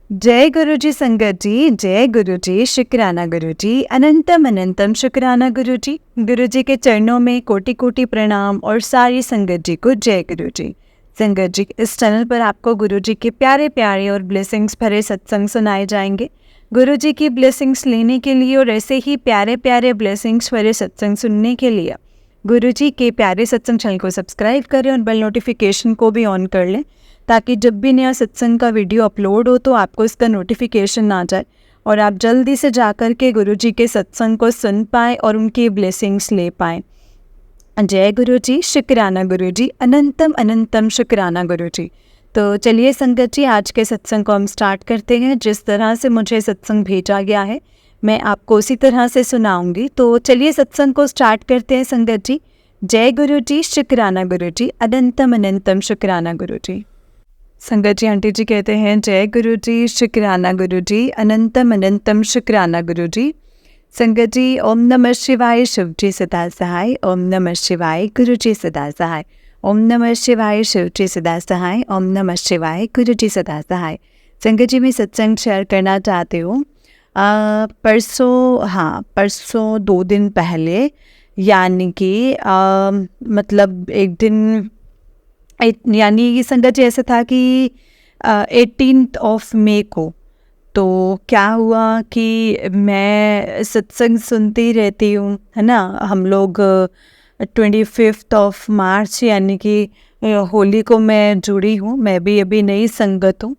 जय गुरु जी संगत जी, जय गुरु जी, शुक्राना गुरु जी, अनंतम अनंतम शुक्राना गुरु जी। गुरु जी के चरणों में कोटि कोटि प्रणाम और सारी संगत जी को जय गुरु जी। संगत जी, इस चैनल पर आपको गुरु जी के प्यारे प्यारे और ब्लेसिंग्स भरे सत्संग सुनाए जाएंगे। गुरु जी की ब्लेसिंग्स लेने के लिए और ऐसे ही प्यारे प्यारे ब्लेसिंग्स भरे सत्संग सुनने के लिए गुरु जी के प्यारे सत्संग चैनल को सब्सक्राइब करें और बेल नोटिफिकेशन को भी ऑन कर लें, ताकि जब भी नया सत्संग का वीडियो अपलोड हो तो आपको इसका नोटिफिकेशन आ जाए और आप जल्दी से जाकर के गुरु जी के सत्संग को सुन पाएँ और उनकी ब्लेसिंग्स ले पाएँ। जय गुरु जी, शुक्राना गुरु जी, अनंतम अनंतम शुक्राना गुरु जी। तो चलिए संगत जी, आज के सत्संग को हम स्टार्ट करते हैं। जिस तरह से मुझे सत्संग भेजा गया है मैं आपको उसी तरह से सुनाऊंगी। तो चलिए सत्संग को स्टार्ट करते हैं संगत जी। जय गुरु जी, शुक्राना गुरु जी, अनंतम अनंतम शुक्राना गुरु जी। संगत जी, आंटी जी कहते हैं जय गुरु जी, शुक्राना गुरु जी, अनंतम अनंतम शुक्राना गुरु जी। संगत जी, ओम नमः शिवाय, शिव जी सदा सहाय। ओम नमः शिवाय, गुरु जी सदा सहाय। ओम नमः शिवाय, शिव जी सदा सहाय। ओम नमः शिवाय, गुरु जी सदा सहाय। संगत जी, मैं सत्संग शेयर करना चाहती हूँ। परसों 2 दिन पहले, यानी कि मतलब एक दिन, यानी ये संगत जी ऐसा था कि 18th ऑफ मे को, तो क्या हुआ कि मैं सत्संग सुनती रहती हूँ, है ना। हम लोग 25th ऑफ मार्च यानी कि होली को मैं जुड़ी हूँ। मैं भी अभी नई संगत हूँ,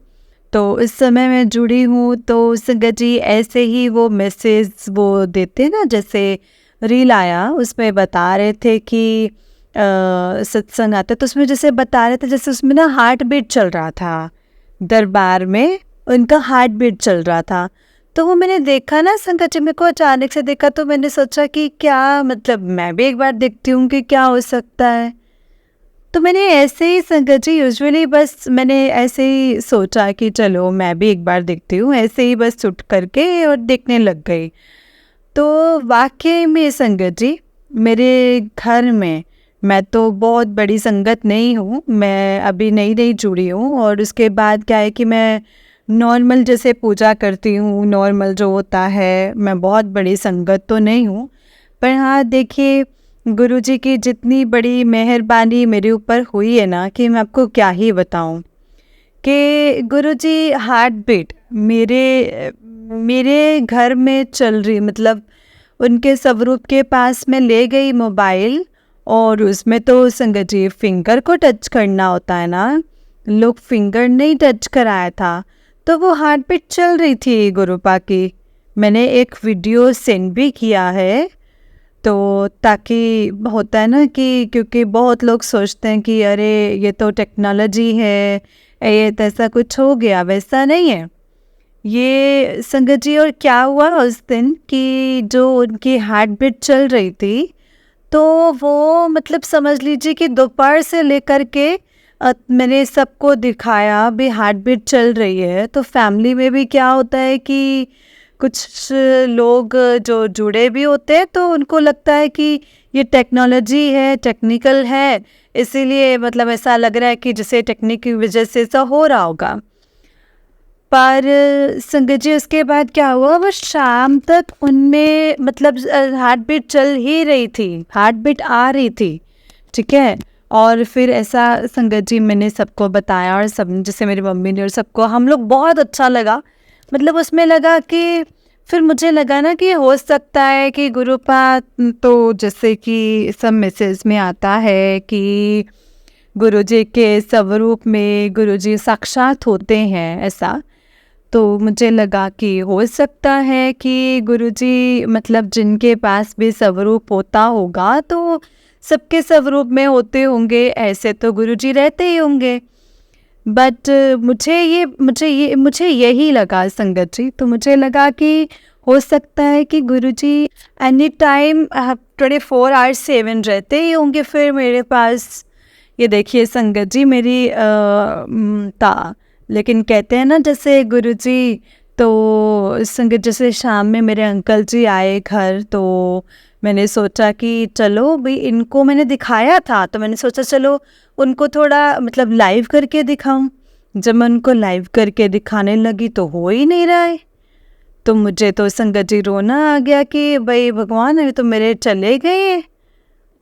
तो इस समय मैं जुड़ी हूँ। तो संगत जी ऐसे ही वो मैसेज वो देते ना, जैसे रील आया उसमें बता रहे थे कि सत्संग आता, तो उसमें जैसे बता रहे थे, जैसे उसमें ना हार्ट बीट चल रहा था, दरबार में उनका हार्ट बीट चल रहा था। तो वो मैंने देखा ना संगत जी, मेरे को अचानक से देखा, तो मैंने सोचा कि क्या मतलब मैं भी एक बार देखती हूँ कि क्या हो सकता है। तो मैंने ऐसे ही संगत जी, यूजुअली बस मैंने ऐसे ही सोचा कि चलो मैं भी एक बार देखती हूँ, ऐसे ही बस उठ करके और देखने लग गई। तो वाकई में संगत जी, मेरे घर में, मैं तो बहुत बड़ी संगत नहीं हूँ, मैं अभी नई नई जुड़ी हूँ। और उसके बाद क्या है कि मैं नॉर्मल जैसे पूजा करती हूँ, नॉर्मल जो होता है, मैं बहुत बड़ी संगत तो नहीं हूँ। पर हाँ देखिए, गुरुजी की जितनी बड़ी मेहरबानी मेरे ऊपर हुई है ना, कि मैं आपको क्या ही बताऊँ। कि गुरुजी हार्ट बीट मेरे घर में चल रही, मतलब उनके स्वरूप के पास मैं ले गई मोबाइल, और उसमें तो संगत जी फिंगर को टच करना होता है ना, लोग फिंगर नहीं टच कराया था, तो वो हार्ट बीट चल रही थी गुरुपा की। मैंने एक वीडियो सेंड भी किया है, तो ताकि होता है ना कि, क्योंकि बहुत लोग सोचते हैं कि अरे ये तो टेक्नोलॉजी है, ये तो ऐसा कुछ हो गया, वैसा नहीं है ये संगत जी। और क्या हुआ उस दिन कि जो उनकी हार्ट बीट चल रही थी, तो वो मतलब समझ लीजिए कि दोपहर से लेकर के मैंने सबको दिखाया भी हार्ट बीट चल रही है। तो फैमिली में भी क्या होता है कि कुछ लोग जो जुड़े भी होते हैं, तो उनको लगता है कि ये टेक्नोलॉजी है, टेक्निकल है, इसीलिए मतलब ऐसा लग रहा है कि जैसे टेक्निक की वजह से ऐसा हो रहा होगा। पर संगत जी उसके बाद क्या हुआ, वो शाम तक उनमें मतलब हार्ट बीट चल ही रही थी, हार्ट बीट आ रही थी, ठीक है। और फिर ऐसा संगत जी मैंने सबको बताया, और सब जैसे मेरी मम्मी ने और सबको, हम लोग बहुत अच्छा लगा। मतलब उसमें लगा कि फिर मुझे लगा ना कि हो सकता है कि गुरुपा, तो जैसे कि सब मैसेज में आता है कि गुरुजी के स्वरूप में गुरुजी साक्षात होते हैं, ऐसा। तो मुझे लगा कि हो सकता है कि गुरुजी मतलब जिनके पास भी स्वरूप होता होगा, तो सबके स्वरूप में होते होंगे, ऐसे तो गुरुजी रहते ही होंगे। बट मुझे यही लगा संगत जी। तो मुझे लगा कि हो सकता है कि गुरुजी एनी टाइम 24/7 रहते ही होंगे फिर मेरे पास। ये देखिए संगत जी, मेरी था, लेकिन कहते हैं ना जैसे गुरुजी, तो संगत जैसे शाम में मेरे अंकल जी आए घर, तो मैंने सोचा कि चलो भाई, इनको मैंने दिखाया था, तो मैंने सोचा चलो उनको थोड़ा मतलब लाइव करके दिखाऊं। जब मैं उनको लाइव करके दिखाने लगी तो हो ही नहीं रहा है। तो मुझे तो संगत जी रोना आ गया कि भाई भगवान, अभी तो मेरे चले गए हैं,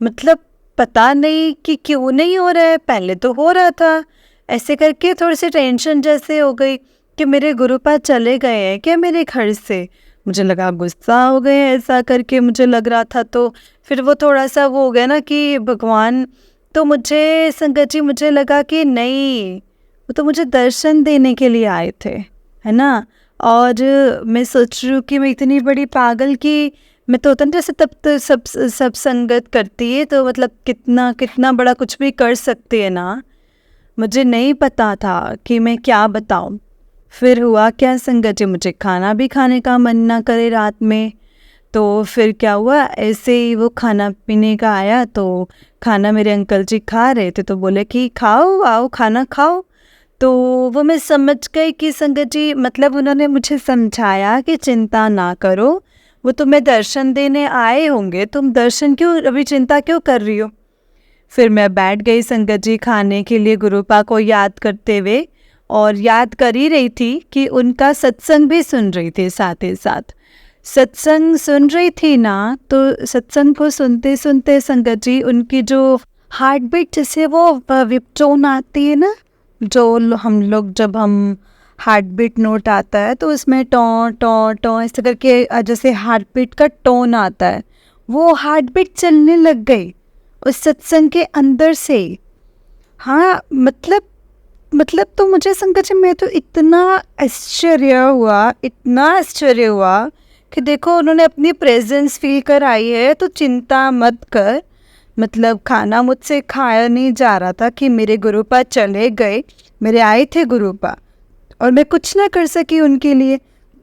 मतलब पता नहीं कि क्यों नहीं हो रहा है, पहले तो हो रहा था। ऐसे करके थोड़ी सी टेंशन जैसे हो गई कि मेरे गुरुपाद चले गए हैं क्या मेरे घर से। मुझे लगा गुस्सा हो गए ऐसा करके, मुझे लग रहा था। तो फिर वो थोड़ा सा वो हो गया ना कि भगवान, तो मुझे संगत जी मुझे लगा कि नहीं, वो तो मुझे दर्शन देने के लिए आए थे, है ना। और मैं सोच रही हूँ कि मैं इतनी बड़ी पागल कि मैं तो होता ना जैसे तब तो सब संगत करती है तो मतलब कितना कितना बड़ा कुछ भी कर सकती है ना। मुझे नहीं पता था कि मैं क्या बताऊं। फिर हुआ क्या संगत जी, मुझे खाना भी खाने का मन ना करे रात में। तो फिर क्या हुआ, ऐसे ही वो खाना पीने का आया तो खाना मेरे अंकल जी खा रहे थे तो बोले कि खाओ, आओ खाना खाओ। तो वो मैं समझ गई कि संगत जी मतलब उन्होंने मुझे समझाया कि चिंता ना करो, वो तुम्हें दर्शन देने आए होंगे, तुम दर्शन क्यों अभी चिंता क्यों कर रही हो। फिर मैं बैठ गई संगत जी खाने के लिए, गुरुपा को याद करते हुए, और याद कर ही रही थी कि उनका सत्संग भी सुन रही थी। साथ ही साथ सत्संग सुन रही थी ना, तो सत्संग को सुनते सुनते संगत जी उनकी जो हार्ट बीट जैसे वो विपचोन आती है ना, जो हम लोग जब हम हार्ट बीट नोट आता है तो उसमें टॉ टॉ टॉ ऐसे करके जैसे हार्ट बीट का टोन आता है, वो हार्ट बीट चलने लग गई उस सत्संग के अंदर से। हाँ मतलब तो मुझे संगत जी मैं तो इतना आश्चर्य हुआ कि देखो उन्होंने अपनी प्रेजेंस फील कराई है, तो चिंता मत कर। मतलब खाना मुझसे खाया नहीं जा रहा था कि मेरे गुरुपा चले गए, मेरे आए थे गुरुपा और मैं कुछ ना कर सकी उनके लिए,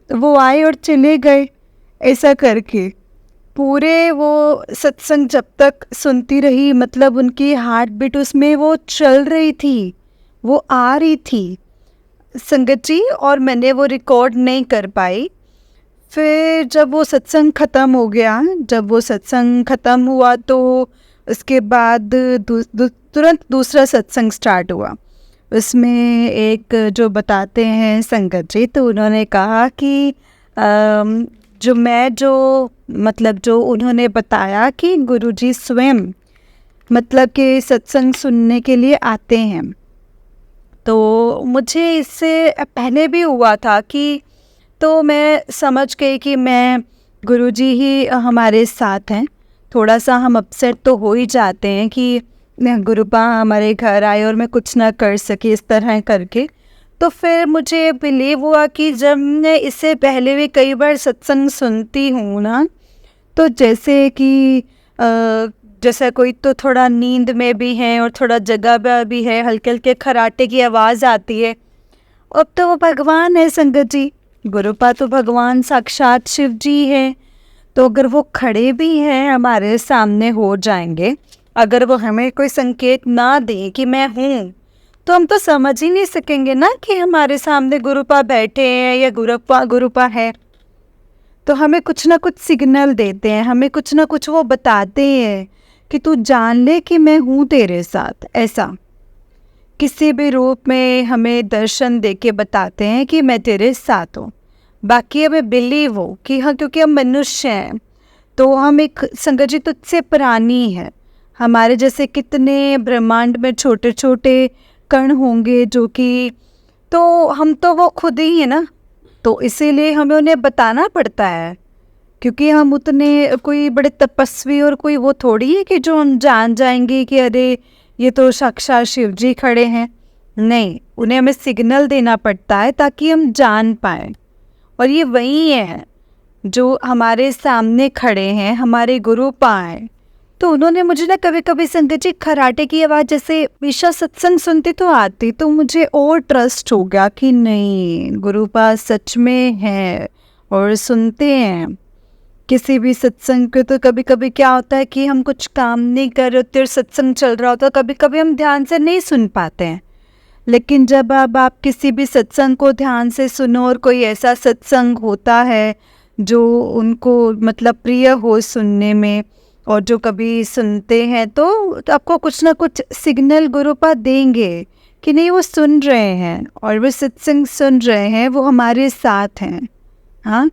वो आए और चले गए। ऐसा करके पूरे वो सत्संग जब तक सुनती रही, मतलब उनकी हार्ट बीट उसमें वो चल रही थी, वो आ रही थी संगत जी, और मैंने वो रिकॉर्ड नहीं कर पाई। फिर जब वो सत्संग ख़त्म हो गया, जब वो सत्संग ख़त्म हुआ तो उसके बाद तुरंत दूसरा सत्संग स्टार्ट हुआ। उसमें एक जो बताते हैं संगत जी, तो उन्होंने कहा कि जो उन्होंने बताया कि गुरुजी स्वयं मतलब कि सत्संग सुनने के लिए आते हैं। तो मुझे इससे पहले भी हुआ था कि, तो मैं समझ गई कि मैं गुरुजी ही हमारे साथ हैं। थोड़ा सा हम अपसेट तो हो ही जाते हैं कि गुरुपा हमारे घर आए और मैं कुछ ना कर सकी इस तरह करके। तो फिर मुझे बिलीव हुआ कि जब मैं इससे पहले भी कई बार सत्संग सुनती हूँ ना, तो जैसे कि जैसा कोई तो थोड़ा नींद में भी है और थोड़ा जगह पे भी है, हल्के हल्के खराटे की आवाज़ आती है। अब तो वो भगवान है संगत जी, गुरुपा तो भगवान साक्षात शिव जी है। तो अगर वो खड़े भी हैं हमारे सामने हो जाएंगे, अगर वो हमें कोई संकेत ना दें कि मैं हूँ, तो हम तो समझ ही नहीं सकेंगे ना कि हमारे सामने गुरुपा बैठे हैं या गुरुपा है। तो हमें कुछ ना कुछ सिग्नल देते हैं, हमें कुछ ना कुछ वो बताते हैं कि तू जान ले कि मैं हूँ तेरे साथ। ऐसा किसी भी रूप में हमें दर्शन देके बताते हैं कि मैं तेरे साथ हूँ। बाकी हमें बिलीव हो कि हाँ, क्योंकि हम मनुष्य हैं तो हम एक संगत जी तुझसे प्राणी है, हमारे जैसे कितने ब्रह्मांड में छोटे छोटे कण होंगे जो कि, तो हम तो वो खुद ही है ना, तो इसीलिए हमें उन्हें बताना पड़ता है। क्योंकि हम उतने कोई बड़े तपस्वी और कोई वो थोड़ी है कि जो हम जान जाएंगे कि अरे ये तो साक्षात शिव जी खड़े हैं। नहीं, उन्हें हमें सिग्नल देना पड़ता है ताकि हम जान पाएँ। और ये वही है जो हमारे सामने खड़े हैं, हमारे गुरु पाए। तो उन्होंने मुझे ना कभी कभी संगत जी खराटे की आवाज़ जैसे विशा सत्संग सुनती तो आती, तो मुझे और ट्रस्ट हो गया कि नहीं, गुरुपा सच में है और सुनते हैं। किसी भी सत्संग के तो कभी कभी क्या होता है कि हम कुछ काम नहीं कर रहे होते और सत्संग चल रहा होता है, कभी कभी हम ध्यान से नहीं सुन पाते हैं। लेकिन जब अब आप किसी भी सत्संग को ध्यान से सुनो और कोई ऐसा सत्संग होता है जो उनको मतलब प्रिय हो सुनने में, और जो कभी सुनते हैं तो आपको कुछ ना कुछ सिग्नल गुरुपा देंगे कि नहीं वो सुन रहे हैं और वो सत्संग सुन रहे हैं, वो हमारे साथ हैं। हाँ,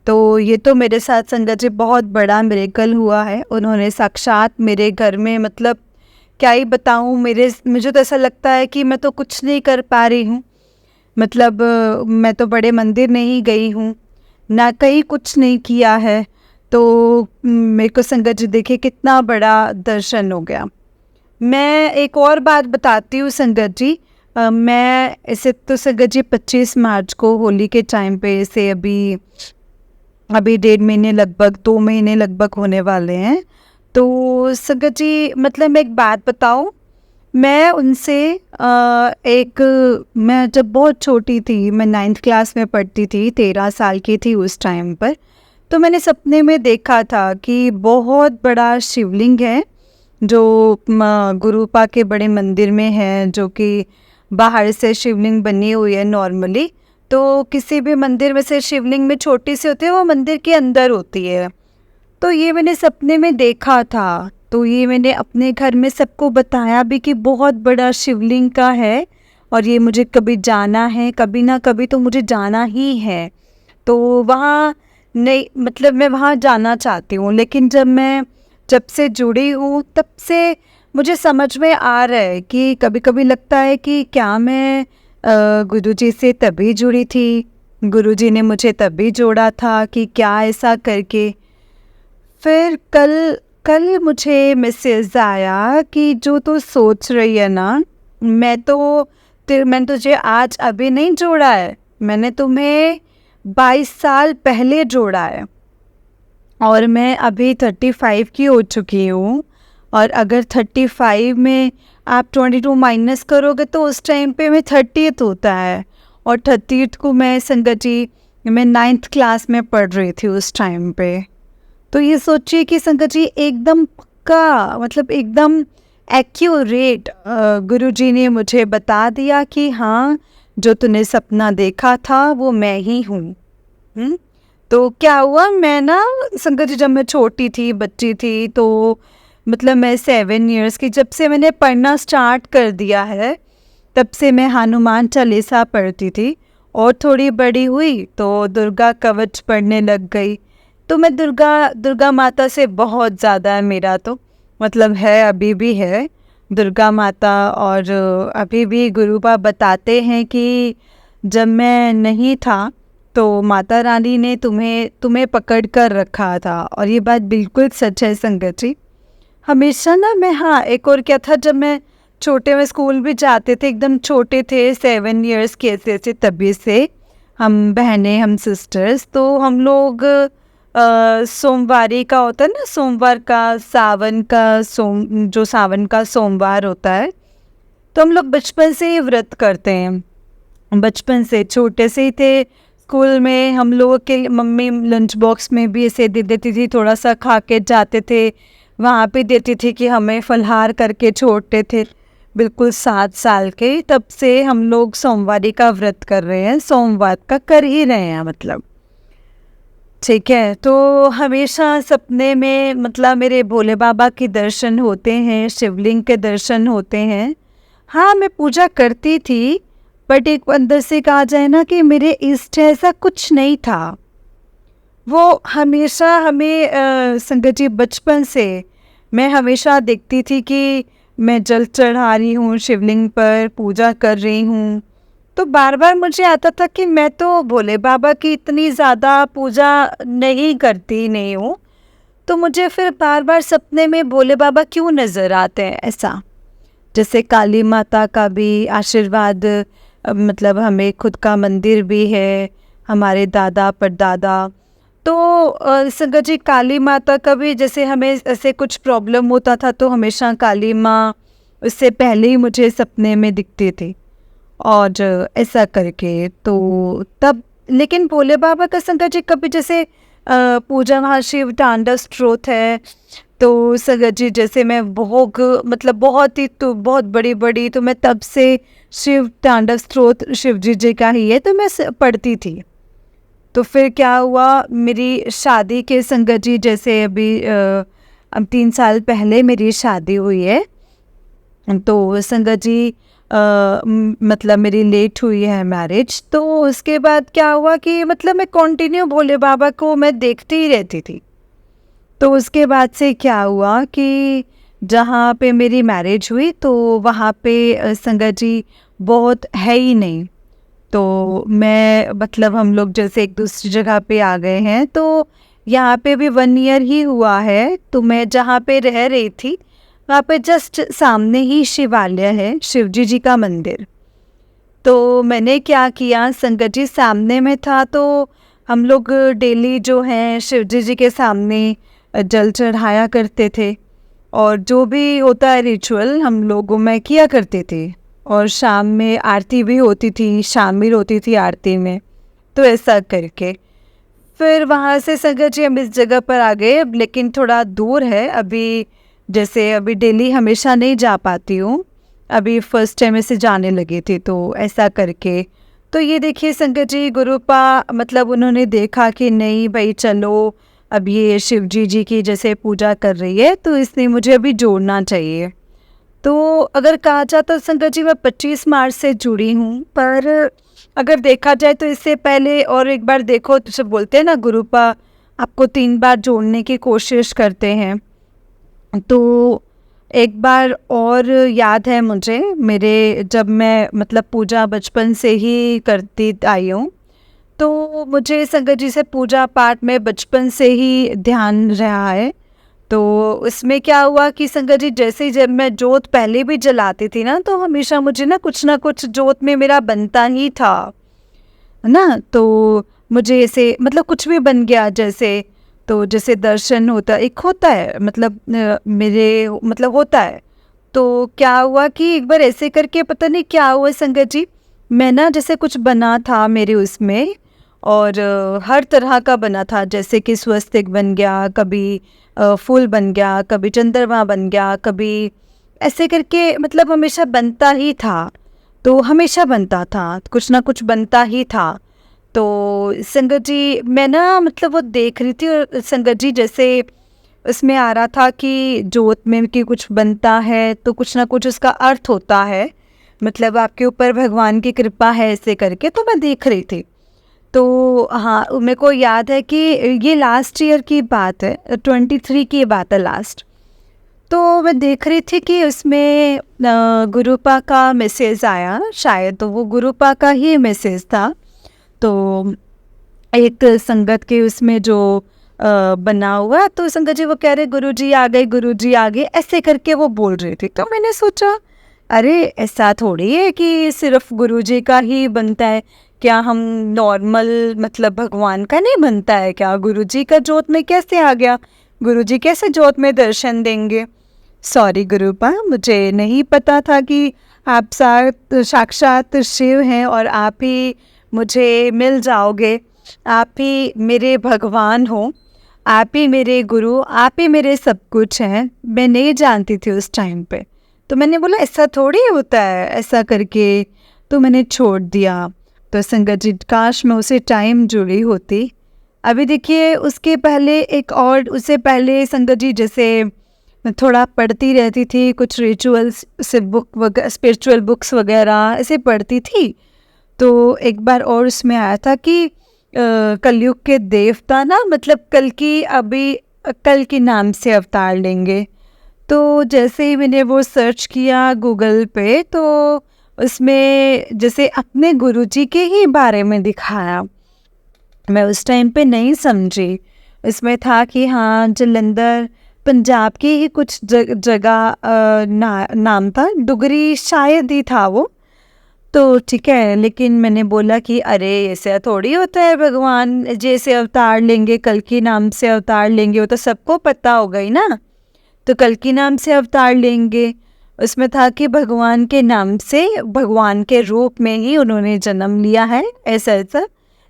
तो ये तो मेरे साथ संगत जी बहुत बड़ा मिरेकल हुआ है। उन्होंने साक्षात मेरे घर में, मतलब क्या ही बताऊँ, मुझे तो ऐसा लगता है कि मैं तो कुछ नहीं कर पा रही हूँ। मतलब मैं तो बड़े मंदिर नहीं गई हूँ, ना कहीं कुछ नहीं किया है, तो मेरे को संगत जी देखिए कितना बड़ा दर्शन हो गया। मैं एक और बात बताती हूँ संगत जी। मैं ऐसे तो संगत जी 25 मार्च को होली के टाइम पे, ऐसे अभी 1.5 महीने लगभग 2 महीने लगभग होने वाले हैं। तो संगत जी मतलब मैं एक बात बताऊँ, मैं उनसे मैं जब बहुत छोटी थी, मैं 9th क्लास में पढ़ती थी, 13 साल की थी उस टाइम पर, तो मैंने सपने में देखा था कि बहुत बड़ा शिवलिंग है जो गुरुपा के बड़े मंदिर में है, जो कि बाहर से शिवलिंग बनी हुई है नॉर्मली। तो किसी भी मंदिर में से शिवलिंग में छोटी सी होती है, वो मंदिर के अंदर होती है। तो ये मैंने सपने में देखा था, तो ये मैंने अपने घर में सबको बताया भी कि बहुत बड़ा शिवलिंग का है और ये मुझे कभी जाना है, कभी ना कभी तो मुझे जाना ही है। तो वहाँ नहीं, मतलब मैं वहाँ जाना चाहती हूँ, लेकिन जब से जुड़ी हूँ तब से मुझे समझ में आ रहा है कि कभी कभी लगता है कि क्या मैं गुरुजी से तभी जुड़ी थी, गुरुजी ने मुझे तभी जोड़ा था कि क्या ऐसा करके। फिर कल मुझे मैसेज आया कि जो तू सोच रही है ना, मैंने तुझे आज अभी नहीं जोड़ा है, मैंने तुम्हें 22 साल पहले जोड़ा है और मैं अभी 35 की हो चुकी हूँ। और अगर 35 में आप 22 माइनस करोगे तो उस टाइम पे मैं 30th होता है, और 30th को मैं संगत जी मैं 9th क्लास में पढ़ रही थी उस टाइम पे। तो ये सोचिए कि संगत जी एकदम पक्का, मतलब एकदम एक्यूरेट गुरुजी ने मुझे बता दिया कि हाँ, जो तूने सपना देखा था वो मैं ही हूँ। तो क्या हुआ, मैं ना संगत जी जब मैं छोटी थी, बच्ची थी, तो मतलब मैं 7 years की, जब से मैंने पढ़ना स्टार्ट कर दिया है तब से मैं हनुमान चालीसा पढ़ती थी, और थोड़ी बड़ी हुई तो दुर्गा कवच पढ़ने लग गई। तो मैं दुर्गा माता से बहुत ज़्यादा है मेरा, तो मतलब है, अभी भी है दुर्गा माता। और अभी भी गुरुबा बताते हैं कि जब मैं नहीं था तो माता रानी ने तुम्हें पकड़ कर रखा था, और ये बात बिल्कुल सच है संगत जी। हमेशा ना मैं, हाँ एक और क्या था, जब मैं छोटे में स्कूल भी जाते थे, एकदम छोटे थे 7 years के ऐसे तभी से हम बहनें, हम सिस्टर्स, तो हम लोग सोमवारी का होता है ना, सोमवार का, जो सावन का सोमवार होता है, तो हम लोग बचपन से ही व्रत करते हैं। बचपन से, छोटे से ही थे, स्कूल में हम लोगों के मम्मी लंच बॉक्स में भी ऐसे दे देती थी, थोड़ा सा खा के जाते थे, वहाँ पे देती थी कि हमें फलहार करके छोड़ते थे। बिल्कुल 7 साल के, तब से हम लोग सोमवारी का व्रत कर रहे हैं, सोमवार का कर ही रहे हैं मतलब, ठीक है। तो हमेशा सपने में मतलब मेरे भोले बाबा के दर्शन होते हैं, शिवलिंग के दर्शन होते हैं। हाँ, मैं पूजा करती थी, बट एक अंदर से कहा जाए ना कि मेरे इष्ट ऐसा कुछ नहीं था। वो हमेशा हमें संगत जी बचपन से मैं हमेशा देखती थी कि मैं जल चढ़ा रही हूँ शिवलिंग पर, पूजा कर रही हूँ, तो बार बार मुझे आता था कि मैं तो भोले बाबा की इतनी ज़्यादा पूजा नहीं हूँ, तो मुझे फिर बार बार सपने में भोले बाबा क्यों नज़र आते हैं ऐसा। जैसे काली माता का भी आशीर्वाद, मतलब हमें खुद का मंदिर भी है, हमारे दादा परदादा, तो संगत जी काली माता का भी, जैसे हमें ऐसे कुछ प्रॉब्लम होता था तो हमेशा काली माँ उससे पहले ही मुझे सपने में दिखती थी, और ऐसा करके तो तब। लेकिन भोले बाबा का संगत जी कभी जैसे पूजा, वहाँ शिव तांडव स्तोत्र है, तो संगत जी जैसे मैं भोग, मतलब बहुत ही, तो बहुत बड़ी बड़ी, तो मैं तब से शिव तांडव स्तोत्र शिव जी का ही है तो मैं पढ़ती थी। तो फिर क्या हुआ, मेरी शादी के संगत जी, जैसे अभी अब 3 साल पहले मेरी शादी हुई है, तो संगत जी मतलब मेरी लेट हुई है मैरिज। तो उसके बाद क्या हुआ कि मतलब मैं कंटिन्यू भोले बाबा को मैं देखती ही रहती थी। तो उसके बाद से क्या हुआ कि जहाँ पे मेरी मैरिज हुई तो वहाँ पे संगत जी बहुत है ही नहीं। तो मैं मतलब हम लोग जैसे एक दूसरी जगह पे आ गए हैं, तो यहाँ पे भी 1 ईयर ही हुआ है। तो मैं जहाँ पे रह रही थी वहाँ पे जस्ट सामने ही शिवालय है, शिवजी जी का मंदिर। तो मैंने क्या किया, संगत जी सामने में था तो हम लोग डेली जो है शिवजी जी के सामने जल चढ़ाया करते थे, और जो भी होता है रिचुअल हम लोगों में किया करते थे। और शाम में आरती भी होती थी, शामिल होती थी आरती में। तो ऐसा करके फिर वहाँ से संगत जी हम इस जगह पर आ गए, अब लेकिन थोड़ा दूर है अभी। जैसे अभी डेली हमेशा नहीं जा पाती हूँ, अभी फर्स्ट टाइम ऐसे जाने लगी थी, तो ऐसा करके। तो ये देखिए संगत जी, गुरुपा मतलब उन्होंने देखा कि नहीं भाई चलो, अब ये शिवजी जी की जैसे पूजा कर रही है तो इसलिए मुझे अभी जोड़ना चाहिए। तो अगर कहा जाए तो संगत जी मैं 25 मार्च से जुड़ी हूँ, पर अगर देखा जाए तो इससे पहले और एक बार देखो तो सब बोलते हैं ना, गुरुपा आपको 3 बार जोड़ने की कोशिश करते हैं। तो एक बार और याद है मुझे, मेरे जब मैं मतलब पूजा बचपन से ही करती आई हूँ, तो मुझे संगत जी से पूजा पाठ में बचपन से ही ध्यान रहा है। तो उसमें क्या हुआ कि संगत जी जैसे ही जब मैं जोत पहले भी जलाती थी ना, तो हमेशा मुझे ना कुछ जोत में मेरा बनता ही था, है ना। तो मुझे ऐसे मतलब कुछ भी बन गया जैसे, तो जैसे दर्शन होता एक होता है मतलब मेरे मतलब होता है। तो क्या हुआ कि एक बार ऐसे करके पता नहीं क्या हुआ संगत जी, मैं ना जैसे कुछ बना था मेरे उसमें, और हर तरह का बना था, जैसे कि स्वस्तिक बन गया, कभी फूल बन गया, कभी चंद्रमा बन गया, कभी ऐसे करके मतलब हमेशा बनता ही था। तो हमेशा बनता था, कुछ ना कुछ बनता ही था। तो संगत जी मैं ना मतलब वो देख रही थी, और संगत जी जैसे उसमें आ रहा था कि जोत में कि कुछ बनता है तो कुछ ना कुछ उसका अर्थ होता है, मतलब आपके ऊपर भगवान की कृपा है, ऐसे करके। तो मैं देख रही थी। तो हाँ, मेरे को याद है कि ये लास्ट ईयर की बात है, 23 की बात है लास्ट। तो मैं देख रही थी कि उसमें गुरुपा का मैसेज आया, शायद तो वो गुरुपा का ही मैसेज था। तो एक संगत के उसमें जो बना हुआ, तो संगत जी वो कह रहे गुरुजी आ गए, गुरुजी आ गए, ऐसे करके वो बोल रही थी। तो मैंने सोचा अरे ऐसा थोड़ी है कि सिर्फ गुरुजी का ही बनता है, क्या हम नॉर्मल मतलब भगवान का नहीं बनता है क्या? गुरुजी का जोत में कैसे आ गया? गुरुजी कैसे जोत में दर्शन देंगे? सॉरी गुरुपा, मुझे नहीं पता था कि आप साक्षात शिव हैं और आप ही मुझे मिल जाओगे, आप ही मेरे भगवान हो, आप ही मेरे गुरु, आप ही मेरे सब कुछ हैं। मैं नहीं जानती थी उस टाइम पे। तो मैंने बोला ऐसा थोड़ी होता है, ऐसा करके तो मैंने छोड़ दिया। तो संगत जी काश मैं उसे टाइम जुड़ी होती। अभी देखिए उसके पहले एक और, उससे पहले संगत जी जैसे मैं थोड़ा पढ़ती रहती थी, कुछ रिचुअल्स से बुक वगैरह, स्पिरिचुअल बुक्स वगैरह ऐसे पढ़ती थी। तो एक बार और उसमें आया था कि कलयुग के देवता ना मतलब कल की अभी कल के नाम से अवतार लेंगे। तो जैसे ही मैंने वो सर्च किया गूगल पे, तो उसमें जैसे अपने गुरुजी के ही बारे में दिखाया। मैं उस टाइम पे नहीं समझी, इसमें था कि हाँ जलंधर पंजाब की ही कुछ जगह नाम था, डुगरी शायद ही था वो। तो ठीक है, लेकिन मैंने बोला कि अरे ऐसे थोड़ी होता है, भगवान जैसे अवतार लेंगे, कल की नाम से अवतार लेंगे, वो तो सबको पता होगा ही ना। तो कल की नाम से अवतार लेंगे, उसमें था कि भगवान के नाम से, भगवान के रूप में ही उन्होंने जन्म लिया है, ऐसा ऐसा।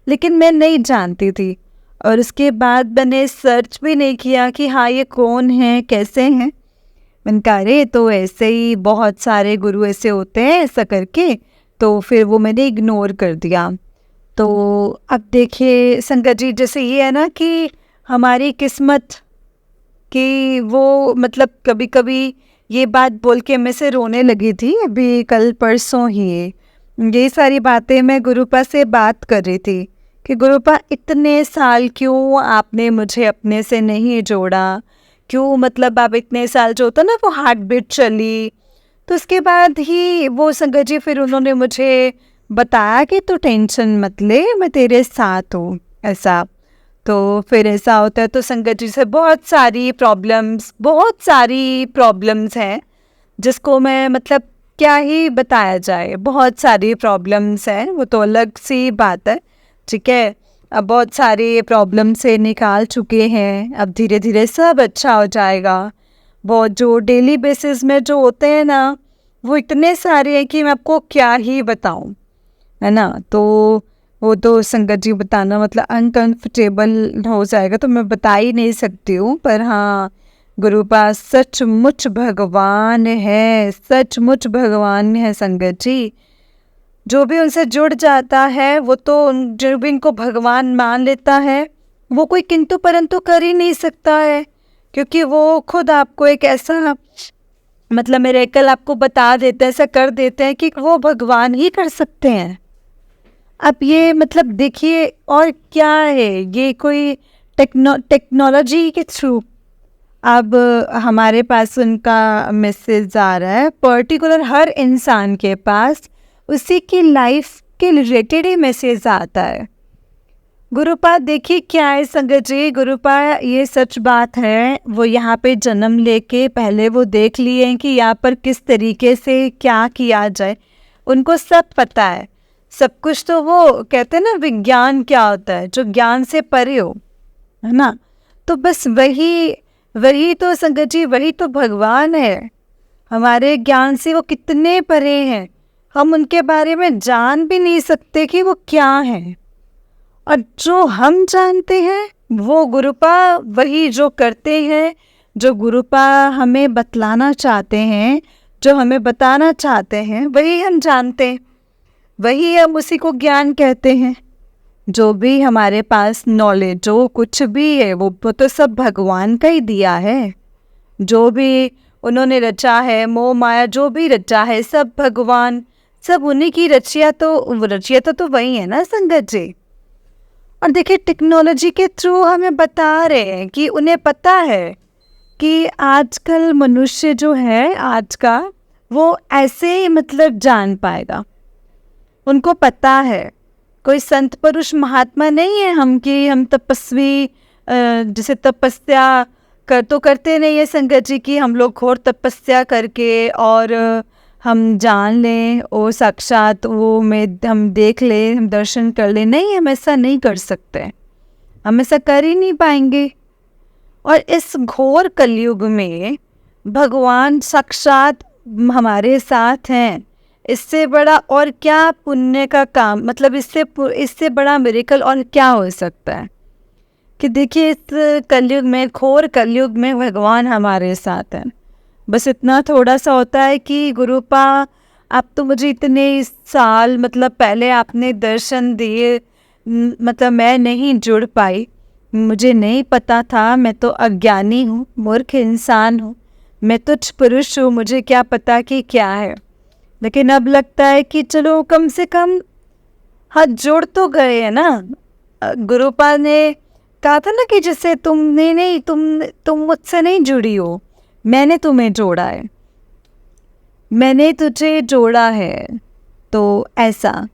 लेकिन मैं नहीं जानती थी, और उसके बाद मैंने सर्च भी नहीं किया कि हाँ ये कौन है, कैसे हैं। मैंने कहा अरे तो ऐसे ही बहुत सारे गुरु ऐसे होते हैं, ऐसा करके। तो फिर वो मैंने इग्नोर कर दिया। तो अब देखिए संगत जी जैसे ये है ना कि हमारी किस्मत कि वो मतलब कभी कभी ये बात बोल के मैं से रोने लगी थी अभी कल परसों ही। ये सारी बातें मैं गुरुपा से बात कर रही थी कि गुरुपा इतने साल क्यों आपने मुझे अपने से नहीं जोड़ा, क्यों मतलब आप इतने साल जो होता ना वो हार्ट बीट चली। तो उसके बाद ही वो संगत जी फिर उन्होंने मुझे बताया कि तू टेंशन मत ले, मैं तेरे साथ हूँ ऐसा। तो फिर ऐसा होता है तो संगत जी से बहुत सारी प्रॉब्लम्स हैं जिसको मैं मतलब क्या ही बताया जाए, बहुत सारी प्रॉब्लम्स हैं, वो तो अलग सी बात है। ठीक है, अब बहुत सारी प्रॉब्लम से निकाल चुके हैं, अब धीरे धीरे सब अच्छा हो जाएगा। बहुत जो डेली बेसिस में जो होते हैं ना वो इतने सारे हैं कि मैं आपको क्या ही बताऊं, है ना। तो वो तो संगत जी बताना मतलब अनकंफर्टेबल हो जाएगा तो मैं बता ही नहीं सकती हूँ। पर हाँ, गुरुपा सचमुच भगवान है, सचमुच भगवान है संगत जी। जो भी उनसे जुड़ जाता है वो तो जो भी इनको भगवान मान लेता है वो कोई किंतु परंतु कर ही नहीं सकता है, क्योंकि वो खुद आपको एक ऐसा मतलब मिरेकल आपको बता देते हैं, ऐसा कर देते हैं कि वो भगवान ही कर सकते हैं। अब ये मतलब देखिए और क्या है, ये कोई टेक्नोलॉजी के थ्रू अब हमारे पास उनका मैसेज आ रहा है, पर्टिकुलर हर इंसान के पास उसी की लाइफ के रिलेटेड ही मैसेज आता है। गुरुपा देखिए क्या है संगत जी, गुरुपा ये सच बात है, वो यहाँ पे जन्म लेके पहले वो देख लिए हैं कि यहाँ पर किस तरीके से क्या किया जाए, उनको सब पता है, सब कुछ। तो वो कहते हैं ना विज्ञान क्या होता है, जो ज्ञान से परे हो, है ना। तो बस वही तो संगत जी, वही तो भगवान है। हमारे ज्ञान से वो कितने परे हैं, हम उनके बारे में जान भी नहीं सकते कि वो क्या है। और जो हम जानते हैं वो गुरुपा वही जो करते हैं, जो गुरुपा हमें बतलाना चाहते हैं, जो हमें बताना चाहते हैं वही हम जानते हैं, वही हम उसी को ज्ञान कहते हैं। जो भी हमारे पास नॉलेज जो कुछ भी है वो तो सब भगवान का ही दिया है। जो भी उन्होंने रचा है, मोह माया जो भी रचा है, सब भगवान, सब उन्हीं की रचियता तो वही है ना संगत जी। और देखिए टेक्नोलॉजी के थ्रू हमें बता रहे हैं कि उन्हें पता है कि आजकल मनुष्य जो है आज का वो ऐसे ही मतलब जान पाएगा। उनको पता है कोई संत पुरुष महात्मा नहीं है हम कि हम तपस्वी जैसे तपस्या करते नहीं है संगत जी की हम लोग घोर तपस्या करके और हम जान लें और साक्षात वो में हम देख लें, हम दर्शन कर लें। नहीं, हम ऐसा नहीं कर सकते, हम ऐसा कर ही नहीं पाएंगे। और इस घोर कलयुग में भगवान साक्षात हमारे साथ हैं, इससे बड़ा और क्या पुण्य का काम, मतलब इससे बड़ा मिरेकल और क्या हो सकता है कि देखिए इस कलयुग में, घोर कलयुग में भगवान हमारे साथ हैं। बस इतना थोड़ा सा होता है कि गुरुपा आप तो मुझे इतने साल मतलब पहले आपने दर्शन दिए, मतलब मैं नहीं जुड़ पाई, मुझे नहीं पता था, मैं तो अज्ञानी हूँ, मूर्ख इंसान हूँ, मैं तुच्छ पुरुष हूँ, मुझे क्या पता कि क्या है। लेकिन अब लगता है कि चलो कम से कम हाथ जोड़ तो गए हैं ना। गुरुपा ने कहा था ना कि जैसे तुमने नहीं तुम मुझसे नहीं जुड़ी हो, मैंने तुम्हें जोड़ा है, मैंने तुझे जोड़ा है। तो ऐसा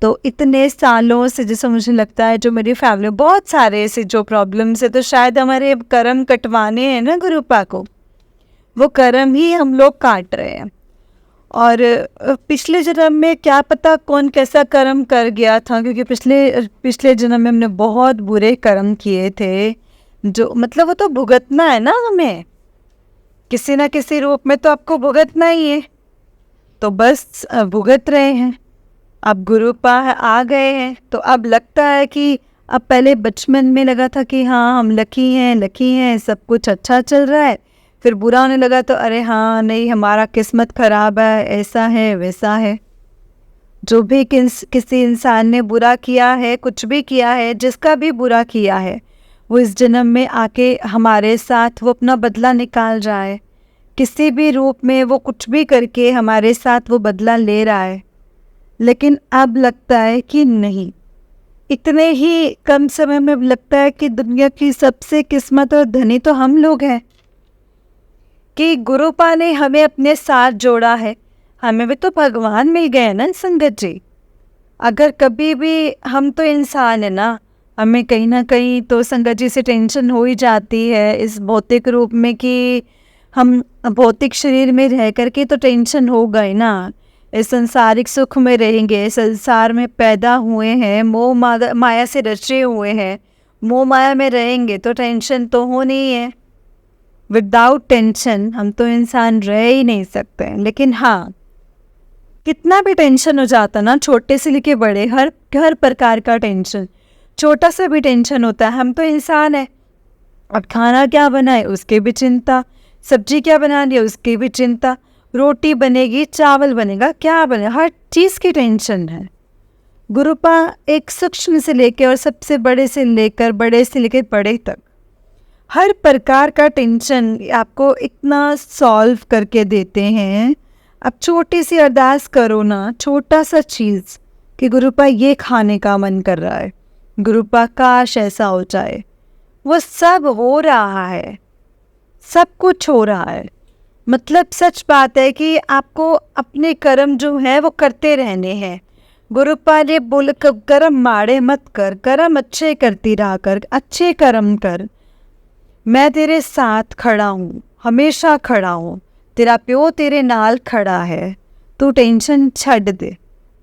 तो इतने सालों से जैसे मुझे लगता है जो मेरी फैमिली में बहुत सारे ऐसे जो प्रॉब्लम्स है, तो शायद हमारे कर्म कटवाने हैं ना गुरुपा को, वो कर्म ही हम लोग काट रहे हैं। और पिछले जन्म में क्या पता कौन कैसा कर्म कर गया था, क्योंकि पिछले जन्म में हमने बहुत बुरे कर्म किए थे, जो मतलब वो तो भुगतना है ना, हमें किसी ना किसी रूप में तो आपको भुगतना ही है। तो बस भुगत रहे हैं। अब गुरुपा आ गए हैं तो अब लगता है कि अब पहले बचपन में लगा था कि हाँ हम लकी हैं, सब कुछ अच्छा चल रहा है, फिर बुरा होने लगा तो अरे हाँ नहीं हमारा किस्मत खराब है, ऐसा है वैसा है। जो भी किसी इंसान ने बुरा किया है, कुछ भी किया है, जिसका भी बुरा किया है, वो इस जन्म में आके हमारे साथ वो अपना बदला निकाल रहा है किसी भी रूप में वो कुछ भी करके हमारे साथ वो बदला ले रहा है, लेकिन अब लगता है कि नहीं, इतने ही कम समय में लगता है कि दुनिया की सबसे किस्मत और धनी तो हम लोग हैं कि गुरुपा ने हमें अपने साथ जोड़ा है। हमें भी तो भगवान मिल गए ना संगत जी। अगर कभी भी, हम तो इंसान है ना, हमें कहीं ना कहीं तो संगत जी से टेंशन हो ही जाती है इस भौतिक रूप में कि हम भौतिक शरीर में रह करके तो टेंशन हो गए ना। इस संसारिक सुख में रहेंगे, संसार में पैदा हुए हैं, मोह माया से रचे हुए हैं, मोह माया में रहेंगे तो टेंशन तो होनी ही है। विदाउट टेंशन हम तो इंसान रह ही नहीं सकते। लेकिन हाँ, कितना भी टेंशन हो जाता ना, छोटे से लेके बड़े, हर प्रकार का टेंशन, छोटा सा भी टेंशन होता है। हम तो इंसान है। अब खाना क्या बनाए उसकी भी चिंता, सब्जी क्या बनानी है उसकी भी चिंता, रोटी बनेगी, चावल बनेगा, क्या बने, हर चीज़ की टेंशन है। गुरुपा एक सूक्ष्म से लेकर और सबसे बड़े से लेकर बड़े तक हर प्रकार का टेंशन आपको इतना सॉल्व करके देते हैं। अब छोटी सी अरदास करो ना, छोटा सा चीज़ कि गुरुपा ये खाने का मन कर रहा है, गुरुपा काश ऐसा हो जाए। वो सब हो रहा है, सब कुछ हो रहा है। मतलब सच बात है कि आपको अपने कर्म जो है वो करते रहने हैं। गुरुपा ने बोल कर्म माड़े मत कर, कर्म अच्छे करती रहा कर, अच्छे कर्म कर। मैं तेरे साथ खड़ा हूँ, हमेशा खड़ा हूँ, तेरा प्यो तेरे नाल खड़ा है, तू टेंशन छड़ दे।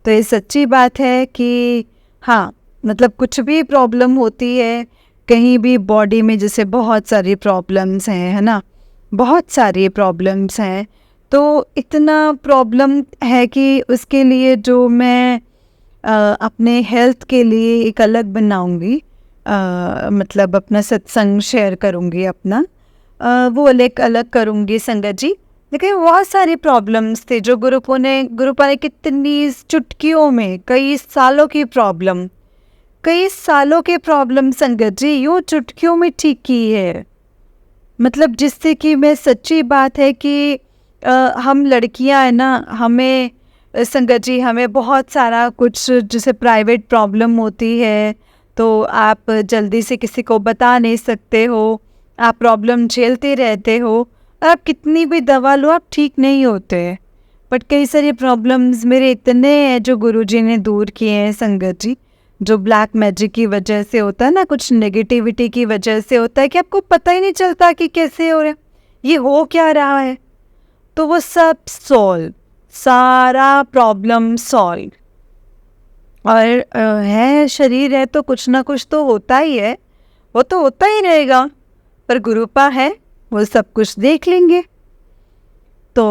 तो ये सच्ची बात है कि हाँ, मतलब कुछ भी प्रॉब्लम होती है कहीं भी बॉडी में, जैसे बहुत सारी प्रॉब्लम्स हैं, है ना, बहुत सारी प्रॉब्लम्स हैं, तो इतना प्रॉब्लम है कि उसके लिए जो मैं अपने हेल्थ के लिए एक अलग बनाऊंगी, मतलब अपना सत्संग शेयर करूंगी, अपना वो अलग करूंगी संगत जी। लेकिन बहुत सारी प्रॉब्लम्स थे जो गुरुपा ने कितनी चुटकियों में, कई सालों की प्रॉब्लम संगत जी यूँ चुटकियों में ठीक की है। मतलब जिससे कि मैं, सच्ची बात है कि हम लड़कियां है ना, हमें संगत जी हमें बहुत सारा कुछ, जैसे प्राइवेट प्रॉब्लम होती है तो आप जल्दी से किसी को बता नहीं सकते हो, आप प्रॉब्लम झेलते रहते हो, आप कितनी भी दवा लो आप ठीक नहीं होते। बट कई सारी प्रॉब्लम्स मेरे इतने हैं जो गुरुजी ने दूर किए हैं संगत जी, जो ब्लैक मैजिक की वजह से होता है ना, कुछ नेगेटिविटी की वजह से होता है कि आपको पता ही नहीं चलता कि कैसे हो रहा है, ये हो क्या रहा है। तो वो सब सॉल्व, सारा प्रॉब्लम सॉल्व। और है, शरीर है तो कुछ ना कुछ तो होता ही है, वो तो होता ही रहेगा, पर गुरुपा है, वो सब कुछ देख लेंगे। तो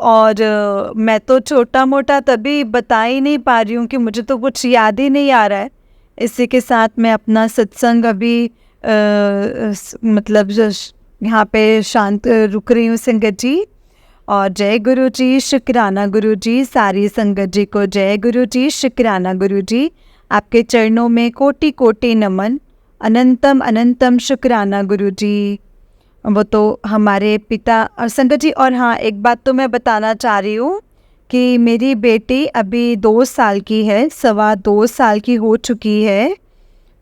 और मैं तो छोटा मोटा तभी बता ही नहीं पा रही हूँ कि मुझे तो कुछ याद ही नहीं आ रहा है। इसी के साथ मैं अपना सत्संग अभी मतलब यहाँ पे शांत रुक रही हूँ संगत जी। और जय गुरु जी, शुक्राना गुरु जी, सारी संगत जी को जय गुरु जी, शुक्राना गुरु जी, आपके चरणों में कोटि कोटि नमन, अनंतम अनंतम शुक्राना गुरु जी। वो तो हमारे पिता और संगत जी। और हाँ, एक बात तो मैं बताना चाह रही हूँ कि मेरी बेटी अभी 2 साल की है, 2.25 साल की हो चुकी है।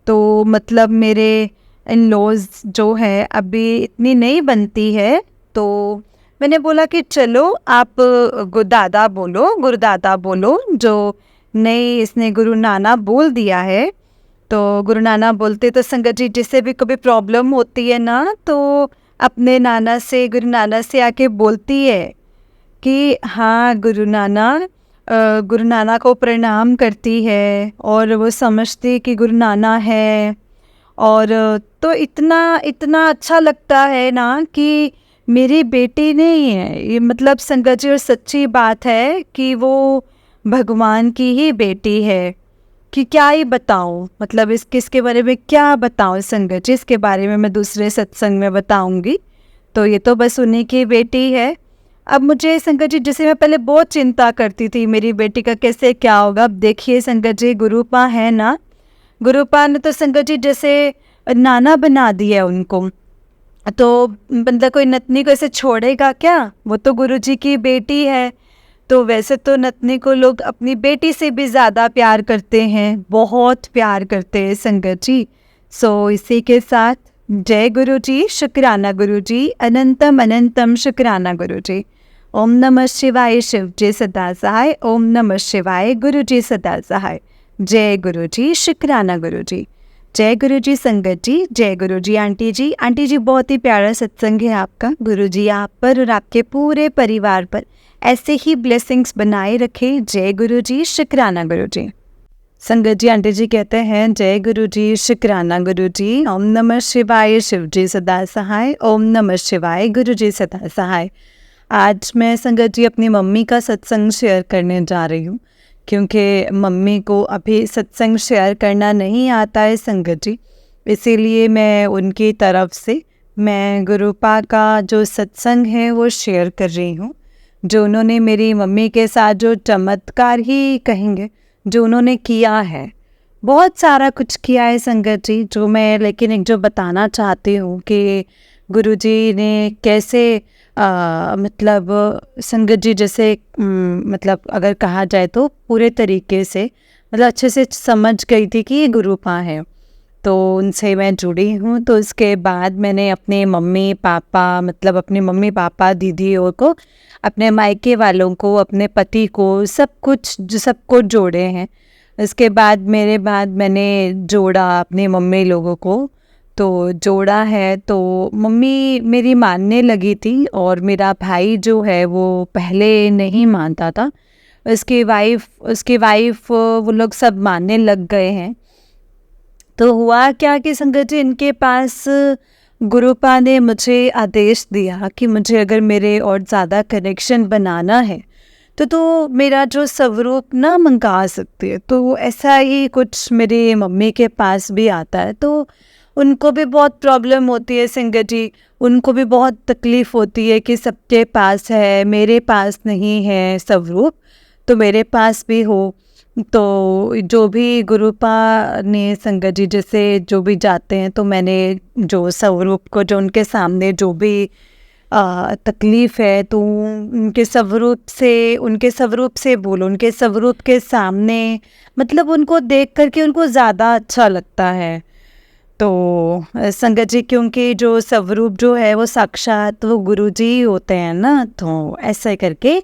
तो मतलब मेरे इन लॉज जो है अभी इतनी नहीं बनती है, तो मैंने बोला कि चलो आप गुरुदादा बोलो, जो नई इसने गुरु नाना बोल दिया है। तो गुरु नाना बोलते तो संगत जी जिससे भी कभी प्रॉब्लम होती है ना, तो अपने नाना से, गुरु नाना से आके बोलती है कि हाँ गुरु नाना को प्रणाम करती है, और वो समझती कि गुरु नाना है। और तो इतना अच्छा लगता है ना कि मेरी बेटी नहीं है ये, मतलब संगत जी, और सच्ची बात है कि वो भगवान की ही बेटी है। कि क्या ही बताऊँ, मतलब इसके बारे में क्या बताऊँ संगत जी, इसके बारे में मैं दूसरे सत्संग में बताऊंगी। तो ये तो बस उन्हीं की बेटी है। अब मुझे संगत जी, जिसे मैं पहले बहुत चिंता करती थी मेरी बेटी का कैसे क्या होगा, अब देखिए संगत जी, गुरुपा है ना, गुरुपा ने तो संगत जी जैसे नाना बना दिया उनको। तो मतलब कोई नतनी को ऐसे छोड़ेगा क्या? वो तो गुरुजी की बेटी है। तो वैसे तो नतनी को लोग अपनी बेटी से भी ज़्यादा प्यार करते हैं, बहुत प्यार करते हैं संगत जी। सो इसी के साथ जय गुरुजी, शुक्राना गुरुजी, अनंतम अनंतम शुक्राना गुरुजी। ओम नमः शिवाय, शिव जी सदा सहाय। ओम नमः शिवाय, गुरुजी सदा सहाय। जय गुरुजी, शुक्राना गुरुजी। जय गुरुजी संगत जी, जय गुरुजी आंटी जी। आंटी जी बहुत ही प्यारा सत्संग है आपका। गुरुजी आप पर और आपके पूरे परिवार पर ऐसे ही ब्लेसिंग्स बनाए रखे। जय गुरुजी, शुक्राना गुरुजी। संगत जी आंटी जी कहते हैं जय गुरुजी, शुक्राना गुरुजी। ओम नमः शिवाय, शिव जी सदा सहाय। ओम नमः शिवाय, गुरुजी सदा सहाय। आज मैं संगत जी अपनी मम्मी का सत्संग शेयर करने जा रही हूँ, क्योंकि मम्मी को अभी सत्संग शेयर करना नहीं आता है संगत जी। इसीलिए मैं उनकी तरफ से मैं गुरुपा का जो सत्संग है वो शेयर कर रही हूँ। जो उन्होंने मेरी मम्मी के साथ जो चमत्कार ही कहेंगे जो उन्होंने किया है, बहुत सारा कुछ किया है संगत जी, जो मैं लेकिन एक जो बताना चाहती हूँ कि गुरुजी ने कैसे मतलब संगत जी जैसे मतलब अगर कहा जाए तो पूरे तरीके से मतलब अच्छे से समझ गई थी कि ये गुरुपा है, तो उनसे मैं जुड़ी हूँ। तो उसके बाद मैंने अपने मम्मी पापा मतलब अपने मम्मी पापा दीदियों को, अपने मायके वालों को, अपने पति को, सब कुछ सबको जोड़े हैं। इसके बाद मेरे बाद मैंने जोड़ा अपने मम्मी लोगों को, तो जोड़ा है। तो मम्मी मेरी मानने लगी थी और मेरा भाई जो है वो पहले नहीं मानता था। उसकी वाइफ वो लोग सब मानने लग गए हैं। तो हुआ क्या कि संगत जी इनके पास गुरुपा ने मुझे आदेश दिया कि मुझे अगर मेरे और ज़्यादा कनेक्शन बनाना है तो मेरा जो स्वरूप ना मंगा सकती है। तो ऐसा ही कुछ मेरी मम्मी के पास भी आता है। तो उनको भी बहुत प्रॉब्लम होती है संगत जी, उनको भी बहुत तकलीफ़ होती है कि सबके पास है, मेरे पास नहीं है स्वरूप, तो मेरे पास भी हो। तो जो भी गुरुपा ने संगत जी जैसे जो भी जाते हैं, तो मैंने जो स्वरूप को जो उनके सामने जो भी तकलीफ़ है तो उनके स्वरूप से बोलो, उनके स्वरूप के सामने मतलब उनको देख करके उनको ज़्यादा अच्छा लगता है। तो संगत जी क्योंकि जो स्वरूप जो है वो साक्षात वो गुरुजी ही होते हैं ना, तो ऐसा करके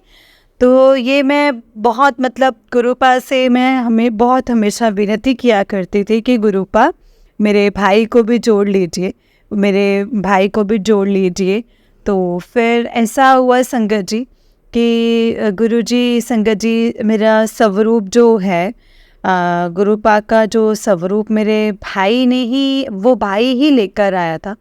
तो ये मैं बहुत मतलब गुरुपा से मैं हमें बहुत हमेशा विनती किया करती थी कि गुरुपा मेरे भाई को भी जोड़ लीजिए, मेरे भाई को भी जोड़ लीजिए। तो फिर ऐसा हुआ संगत जी कि गुरुजी संगत जी मेरा स्वरूप जो है गुरुपा का जो स्वरूप मेरे भाई ने ही वो भाई ही लेकर आया था।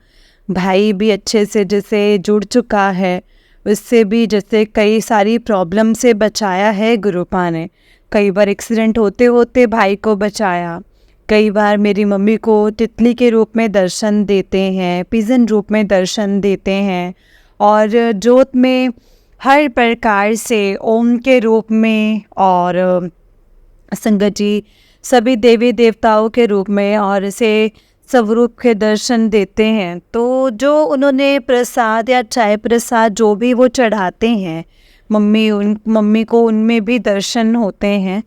भाई भी अच्छे से जैसे जुड़ चुका है, उससे भी जैसे कई सारी प्रॉब्लम से बचाया है गुरुपा ने। कई बार एक्सीडेंट होते होते भाई को बचाया, कई बार मेरी मम्मी को तितली के रूप में दर्शन देते हैं, पिजन रूप में दर्शन देते हैं, और जोत में हर प्रकार से ओम के रूप में और संगत जी सभी देवी देवताओं के रूप में और ऐसे स्वरूप के दर्शन देते हैं। तो जो उन्होंने प्रसाद या चाय प्रसाद जो भी वो चढ़ाते हैं मम्मी को उनमें भी दर्शन होते हैं।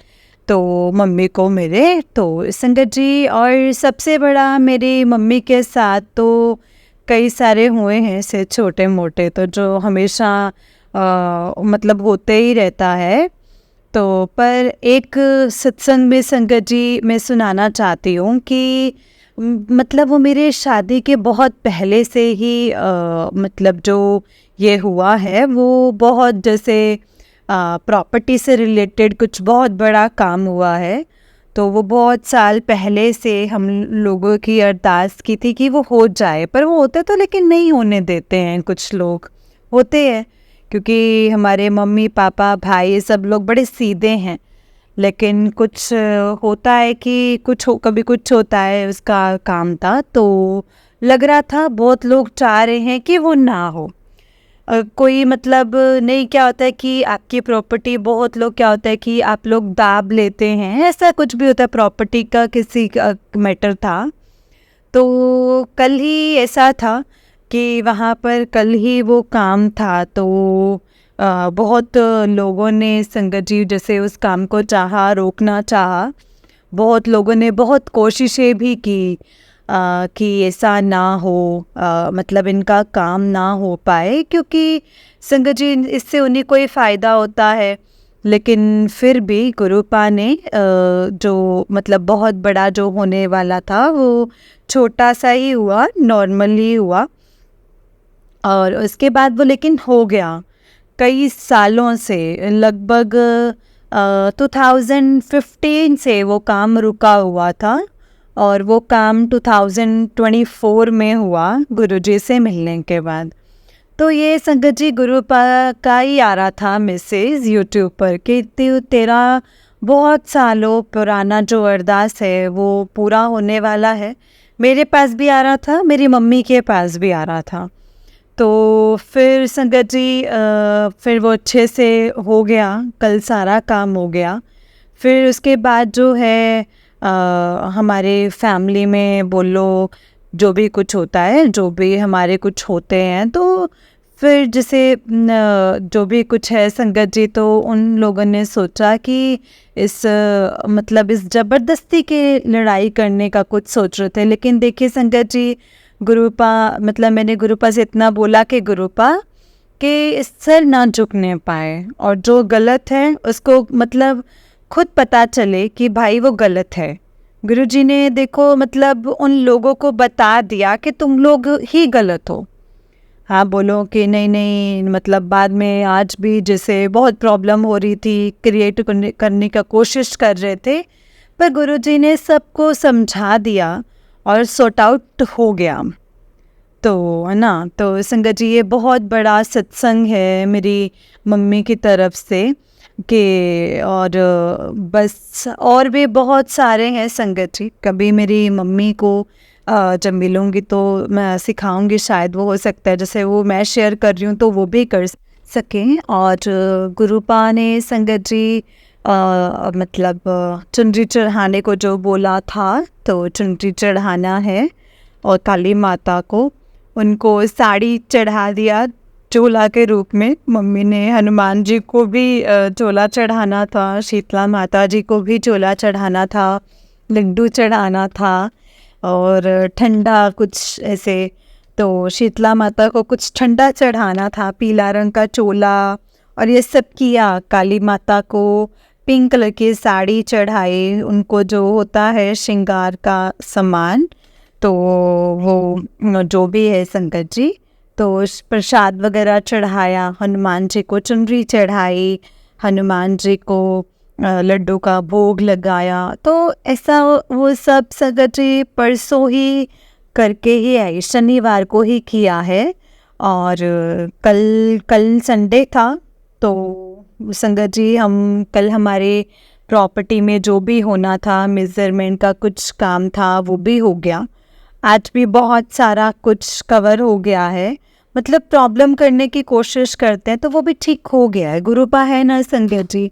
तो मम्मी को मेरे तो संगत जी और सबसे बड़ा मेरी मम्मी के साथ तो कई सारे हुए हैं ऐसे छोटे मोटे, तो जो हमेशा मतलब होते ही रहता है। तो पर एक सत्संग में संगत जी मैं सुनाना चाहती हूँ कि मतलब वो मेरे शादी के बहुत पहले से ही मतलब जो ये हुआ है वो बहुत जैसे प्रॉपर्टी से रिलेटेड कुछ बहुत बड़ा काम हुआ है। तो वो बहुत साल पहले से हम लोगों की अरदास की थी कि वो हो जाए, पर वो होते तो लेकिन नहीं होने देते हैं, कुछ लोग होते हैं क्योंकि हमारे मम्मी पापा भाई सब लोग बड़े सीधे हैं। लेकिन कुछ होता है कि कभी कुछ होता है, उसका काम था तो लग रहा था बहुत लोग चाह रहे हैं कि वो ना हो। कोई मतलब नहीं, क्या होता है कि आपकी प्रॉपर्टी बहुत लोग क्या होता है कि आप लोग दाब लेते हैं, ऐसा कुछ भी होता है, प्रॉपर्टी का किसी का मैटर था। तो कल ही ऐसा था कि वहाँ पर कल ही वो काम था, तो बहुत लोगों ने संगत जी जैसे उस काम को चाहा, रोकना चाहा। बहुत लोगों ने बहुत कोशिशें भी की कि ऐसा ना हो, मतलब इनका काम ना हो पाए, क्योंकि संगत जी इससे उन्हें कोई फ़ायदा होता है। लेकिन फिर भी गुरुपा ने जो मतलब बहुत बड़ा जो होने वाला था वो छोटा सा ही हुआ, नॉर्मल ही हुआ। और उसके बाद वो लेकिन हो गया कई सालों से, लगभग 2015 से वो काम रुका हुआ था, और वो काम 2024 में हुआ गुरुजी से मिलने के बाद। तो ये संगत जी गुरुपा का ही आ रहा था मैसेज यूट्यूब पर कि तेरा बहुत सालों पुराना जो अरदास है वो पूरा होने वाला है। मेरे पास भी आ रहा था, मेरी मम्मी के पास भी आ रहा था। तो फिर संगत जी फिर वो अच्छे से हो गया, कल सारा काम हो गया। फिर उसके बाद जो है हमारे फैमिली में बोलो जो भी कुछ होता है, जो भी हमारे कुछ होते हैं, तो फिर जैसे जो भी कुछ है संगत जी, तो उन लोगों ने सोचा कि इस मतलब इस ज़बरदस्ती के लड़ाई करने का कुछ सोच रहे थे। लेकिन देखिए संगत जी, गुरुपा मतलब मैंने गुरुपा से इतना बोला कि गुरुपा कि सर ना झुकने पाए, और जो गलत है उसको मतलब खुद पता चले कि भाई वो गलत है। गुरुजी ने देखो मतलब उन लोगों को बता दिया कि तुम लोग ही गलत हो। हाँ बोलो कि नहीं नहीं, मतलब बाद में आज भी जैसे बहुत प्रॉब्लम हो रही थी, क्रिएट करने का कोशिश कर रहे थे, पर गुरुजी ने सबको समझा दिया और सॉर्ट आउट हो गया। तो है ना, तो संगत जी ये बहुत बड़ा सत्संग है मेरी मम्मी की तरफ से कि, और बस और भी बहुत सारे हैं संगत जी। कभी मेरी मम्मी को जब मिलूँगी तो मैं सिखाऊंगी, शायद वो हो सकता है जैसे वो मैं शेयर कर रही हूँ तो वो भी कर सकें। और गुरुपा ने संगत जी मतलब चुनरी चढ़ाने को जो बोला था, तो चुनरी चढ़ाना है, और काली माता को उनको साड़ी चढ़ा दिया चोला के रूप में। मम्मी ने हनुमान जी को भी चोला चढ़ाना था, शीतला माता जी को भी चोला चढ़ाना था, लड्डू चढ़ाना था, और ठंडा कुछ ऐसे, तो शीतला माता को कुछ ठंडा चढ़ाना था, पीला रंग का चोला, और ये सब किया। काली माता को पिंक कलर की साड़ी चढ़ाई, उनको जो होता है श्रृंगार का सामान, तो वो जो भी है संगत जी, तो प्रसाद वगैरह चढ़ाया, हनुमान जी को चुनरी चढ़ाई, हनुमान जी को लड्डू का भोग लगाया। तो ऐसा वो सब संगत जी परसों ही करके ही आई, शनिवार को ही किया है। और कल संडे था, तो संगत जी हम कल हमारे प्रॉपर्टी में जो भी होना था, मेजरमेंट का कुछ काम था, वो भी हो गया। आज भी बहुत सारा कुछ कवर हो गया है, मतलब प्रॉब्लम करने की कोशिश करते हैं तो वो भी ठीक हो गया है। गुरुपा है ना संगत जी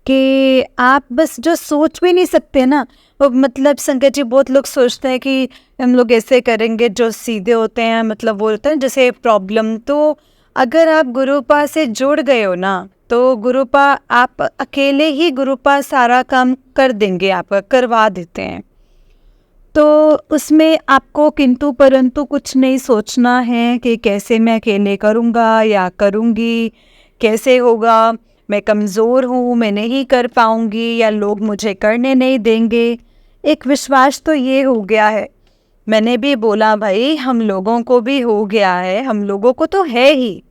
कि आप बस जो सोच भी नहीं सकते ना, वो मतलब संगत जी बहुत लोग सोचते हैं कि हम लोग ऐसे करेंगे, जो सीधे होते हैं, मतलब वो होता है जैसे प्रॉब्लम। तो अगर आप गुरुपा से जुड़ गए हो ना, तो गुरुपा आप अकेले ही गुरुपा सारा काम कर देंगे, आपका करवा देते हैं। तो उसमें आपको किंतु परंतु कुछ नहीं सोचना है कि कैसे मैं अकेले करूँगा या करूँगी, कैसे होगा, मैं कमज़ोर हूँ, मैं नहीं कर पाऊँगी, या लोग मुझे करने नहीं देंगे। एक विश्वास तो ये हो गया है। मैंने भी बोला भाई हम लोगों को भी हो गया है, हम लोगों को तो है ही,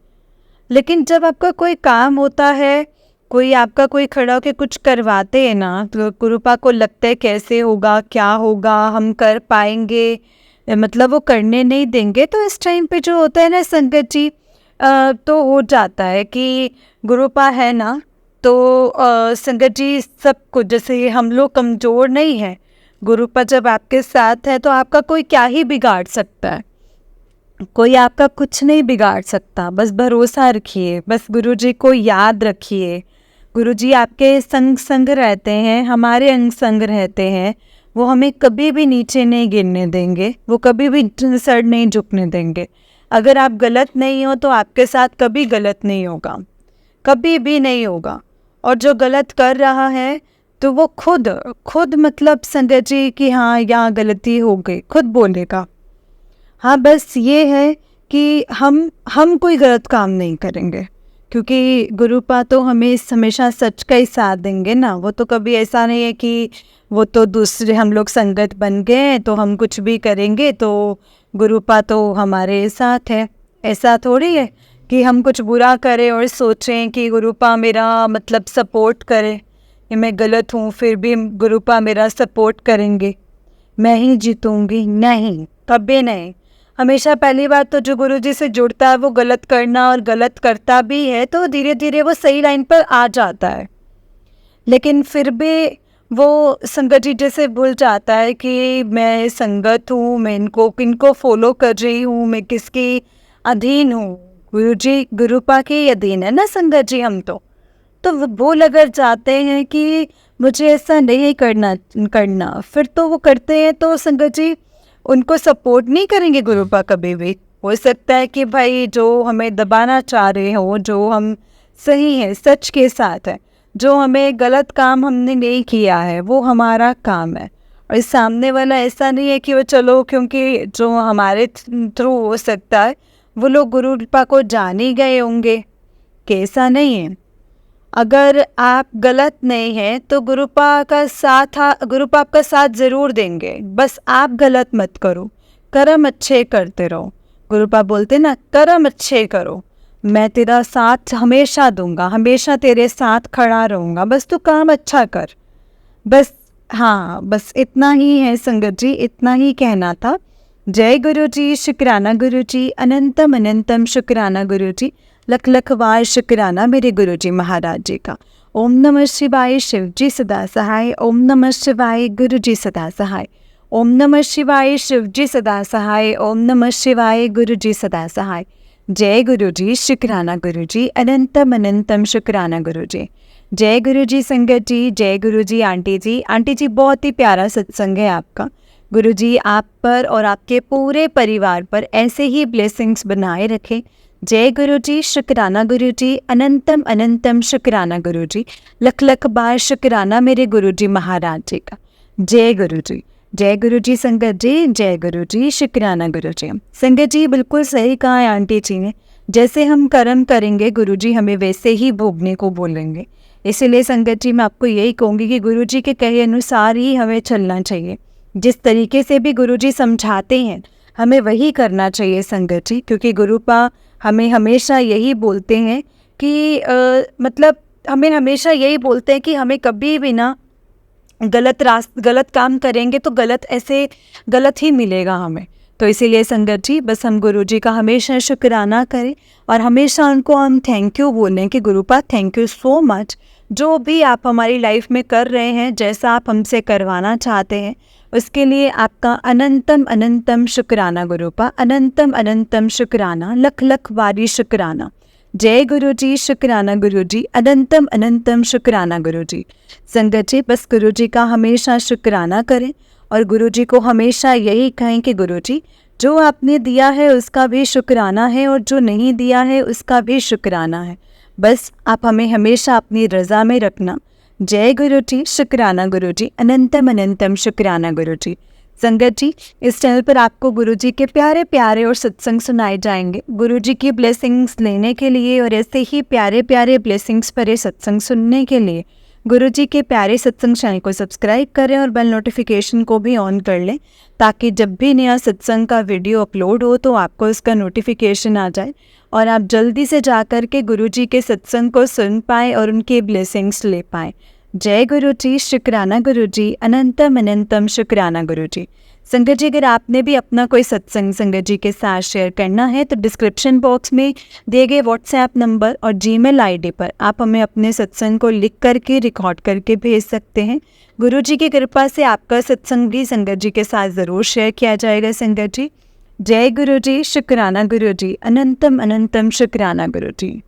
लेकिन जब आपका कोई काम होता है, कोई आपका कोई खड़ा होकर कुछ करवाते हैं ना, तो गुरुपा को लगता है कैसे होगा, क्या होगा, हम कर पाएंगे, मतलब वो करने नहीं देंगे। तो इस टाइम पे जो होता है ना संगत जी, तो हो जाता है कि गुरुपा है ना, तो संगत जी सब कुछ, जैसे हम लोग कमज़ोर नहीं हैं, गुरुपा जब आपके साथ है तो आपका कोई क्या ही बिगाड़ सकता है, कोई आपका कुछ नहीं बिगाड़ सकता। बस भरोसा रखिए, बस गुरुजी को याद रखिए। गुरुजी आपके संग संग रहते हैं, हमारे अंग संग रहते हैं, वो हमें कभी भी नीचे नहीं गिरने देंगे, वो कभी भी सर नहीं झुकने देंगे। अगर आप गलत नहीं हो तो आपके साथ कभी गलत नहीं होगा, कभी भी नहीं होगा। और जो गलत कर रहा है तो वो खुद मतलब संगत जी कि हाँ यहाँ गलती हो गई, खुद बोलेगा। हाँ बस ये है कि हम कोई गलत काम नहीं करेंगे, क्योंकि गुरुपा तो हमें हमेशा सच का ही साथ देंगे ना। वो तो कभी ऐसा नहीं है कि वो तो दूसरे, हम लोग संगत बन गए हैं तो हम कुछ भी करेंगे तो गुरुपा तो हमारे साथ है। ऐसा थोड़ी है कि हम कुछ बुरा करें और सोचें कि गुरुपा मेरा मतलब सपोर्ट करे, कि मैं गलत हूँ फिर भी गुरुपा मेरा सपोर्ट करेंगे, मैं ही जीतूंगी। नहीं, कभी नहीं। हमेशा पहली बात तो जो गुरुजी से जुड़ता है वो गलत करना और गलत करता भी है तो धीरे धीरे वो सही लाइन पर आ जाता है, लेकिन फिर भी वो संगत जी जैसे भूल जाता है कि मैं संगत हूँ, मैं किनको फॉलो कर रही हूँ, मैं किसकी अधीन हूँ। गुरुजी गुरुपा के अधीन है ना संगत जी हम तो वो भूल अगर जाते हैं कि मुझे ऐसा नहीं करना फिर तो वो करते हैं तो संगत जी उनको सपोर्ट नहीं करेंगे गुरुपा कभी भी। हो सकता है कि भाई जो हमें दबाना चाह रहे हो, जो हम सही है, सच के साथ है, जो हमें गलत काम हमने नहीं किया है वो हमारा काम है। और इस सामने वाला ऐसा नहीं है कि वो चलो क्योंकि जो हमारे थ्रू हो सकता है वो लोग गुरुपा को जान ही गए होंगे, कैसा नहीं है। अगर आप गलत नहीं हैं तो गुरुपा आपका साथ ज़रूर देंगे, बस आप गलत मत करो, कर्म अच्छे करते रहो। गुरुपा बोलते ना, कर्म अच्छे करो, मैं तेरा साथ हमेशा दूंगा, हमेशा तेरे साथ खड़ा रहूँगा, बस तू काम अच्छा कर। बस हाँ, बस इतना ही है संगत जी, इतना ही कहना था। जय गुरु जी, शुक्राना गुरु जी, अनंतम अनंतम शुक्राना गुरु जी, लख लख बार शुक्राना मेरे गुरु जी महाराज जी का। ओम नमः शिवाय, शिव जी सदा सहाय। ओम नमः शिवाय, गुरु जी सदा सहाय। ओम नमः शिवाय, शिव जी सदा सहाय। ओम नमः शिवाय, गुरु जी सदा सहाय। जय गुरु जी, शुक्राना गुरु जी, अनंतम अनंतम शुक्राना गुरु जी। जय गुरु जी संगत जी, जय गुरु जी आंटी जी। आंटी जी बहुत ही प्यारा सत्संग है आपका। गुरु जी आप पर और आपके पूरे परिवार पर ऐसे ही ब्लेसिंग्स बनाए रखें। जय गुरु जी, शुक्राना गुरु जी, अनंतम अनंतम शुक्राना गुरु जी, लख लख बार शुक्राना मेरे गुरु जी महाराज जी का। जय गुरु जी, जय गुरु जी संगत जी, जय गुरु जी, शुक्राना गुरु जी। संगत जी बिल्कुल सही कहा है आंटी जी ने, जैसे हम कर्म करेंगे गुरु जी हमें वैसे ही भोगने को बोलेंगे। इसीलिए संगत जी मैं आपको यही कहूँगी कि गुरु जी के कहे अनुसार ही हमें चलना चाहिए। जिस तरीके से भी गुरु जी समझाते हैं हमें वही करना चाहिए संगत जी, क्योंकि गुरुपा हमें हमेशा यही बोलते हैं कि मतलब हमें हमेशा यही बोलते हैं कि हमें कभी भी ना गलत काम करेंगे तो गलत ही मिलेगा हमें। तो इसीलिए संगत जी बस हम गुरु जी का हमेशा शुक्राना करें और हमेशा उनको हम थैंक यू बोलें कि गुरुपा थैंक यू सो मच, जो भी आप हमारी लाइफ में कर रहे हैं, जैसा आप हमसे करवाना चाहते हैं उसके लिए आपका अनंतम अनंतम शुक्राना गुरुपा, अनंतम अनंतम शुक्राना, लख लख बारी शुक्राना। जय गुरु जी, शुक्राना गुरु जी, अनंतम अनंतम शुक्राना गुरु जी। संगत जी बस गुरु जी का हमेशा शुक्राना करें और गुरु जी को हमेशा यही कहें कि गुरु जी जो आपने दिया है उसका भी शुक्राना है और जो नहीं दिया है उसका भी शुक्राना है। बस आप हमें हमेशा अपनी रज़ा में रखना। जय गुरु जी, शुक्राना गुरु जी, अनंतम अनंतम शुक्राना गुरु जी। संगत जी इस चैनल पर आपको गुरु जी के प्यारे प्यारे और सत्संग सुनाए जाएंगे। गुरु जी की ब्लेसिंग्स लेने के लिए और ऐसे ही प्यारे प्यारे ब्लेसिंग्स भरे सत्संग सुनने के लिए गुरु जी के प्यारे सत्संग चैनल को सब्सक्राइब करें और बेल नोटिफिकेशन को भी ऑन कर लें, ताकि जब भी नया सत्संग का वीडियो अपलोड हो तो आपको उसका नोटिफिकेशन आ जाए और आप जल्दी से जाकर के गुरु जी के सत्संग को सुन पाएँ और उनके ब्लेसिंग्स ले पाएँ। जय गुरु जी, शुक्राना गुरु जी, अनंतम अनंतम शुक्राना गुरु जी। संगत जी अगर आपने भी अपना कोई सत्संग संगत जी के साथ शेयर करना है तो डिस्क्रिप्शन बॉक्स में दिए गए व्हाट्सएप नंबर और जीमेल आईडी पर आप हमें अपने सत्संग को लिख करके रिकॉर्ड करके भेज सकते हैं। गुरु जी की कृपा से आपका सत्संग भी संगत जी के साथ ज़रूर शेयर किया जाएगा। संगत जी जय गुरु जी, शुक्राना गुरु जी, अनंतम अनंतम शुक्राना गुरु जी।